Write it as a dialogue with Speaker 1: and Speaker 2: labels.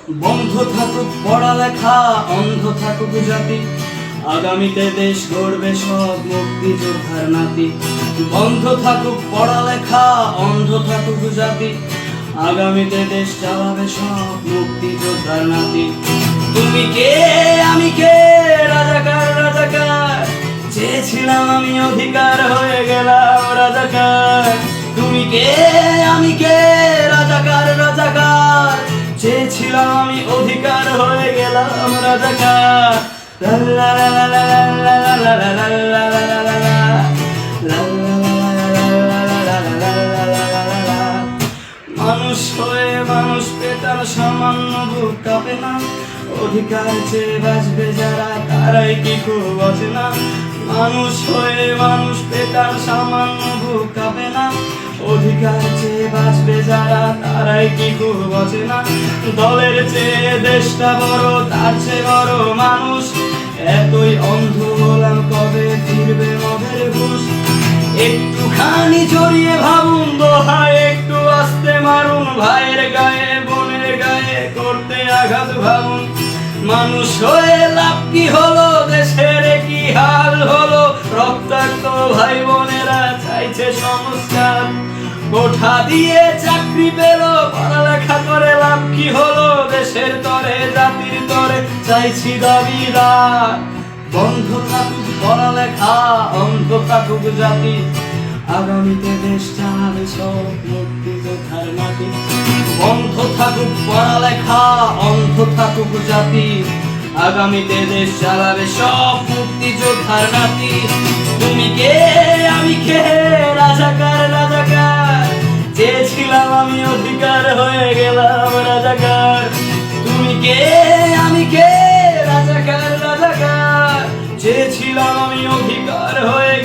Speaker 1: বন্ধ থাকুক পড়ালেখা, অন্ধ থাকুক জাতি, আগামীতে দেশ গড়বে সব মুক্তিযোদ্ধার নাতি। বন্ধ থাকুক পড়ালেখা, অন্ধ থাকুক জাতি, আগামীতে দেশ চালাবে সব মুক্তিযোদ্ধার নাতি। তুমি কে আমি কে, রাজাকার রাজাকার, চেয়েছিলাম আমি অধিকার হয়ে গেলাম রাজাকার। তুমি কে আমি কে, রাজাকার রাজাকার, চেয়েছিলাম আমি অধিকার হয়ে গেলাম রাজাকার। লা লা লা লা লা লা লা লা লা লা লা লা লা লা। মানুষ হয়ে মানুষ পেটার সামান্য বুক কাঁপে না, অধিকার চেয়ে বাঁচবে যারা তারাই কি খুব বাঁচে না। মানুষ হয়ে মানুষ পেটার সামান্য বুক কাঁপে না, অধিকার চেয়ে বাঁচবে যারা তারাই কি খুব বাঁচে না। দলের চেয়ে দেশটা বড়, তার চেয়ে বড় মানুষ, এতই অন্ধ হলাম কবে ফিরবে মদের ঘুষ। একটুখানি জড়িয়ে ভাবুন দোহায়, একটু আস্তে মারুন ভাইয়ের গায়ে বোনের গায়ে করতে আঘাত ভাবুন। মানুষ হয়ে লাভ কি হলো, দেশের কি হাল হলো, রক্তাক্ত ভাই বোনেরা চাইছে সংস্কার। কোঠা দিয়ে চাকরি পেল, পড়ালেখা করে লাভ কি হলো, দেশের তরে জাতির তরে চাইছি দাবিদার। বন্ধ থাকুক পড়ালেখা, অন্ধ থাকুক জাতি, আগামীতে দেশ চালাবে সব মুক্তিযোদ্ধার নাতি। বন্ধ থাকুক পড়ালেখা, অন্ধ থাকুক জাতি, আগামীতে দেশ চালাবে সব মুক্তিযোদ্ধার নাতি। তুমি কে আমি কে, রাজাকার রাজাকার, চেয়েছিলাম আমি অধিকার হয়ে গেলাম রাজাকার। তুমি কে আমি কে, রাজাকার রাজাকার, চেয়েছিলাম আমি অধিকার হয়ে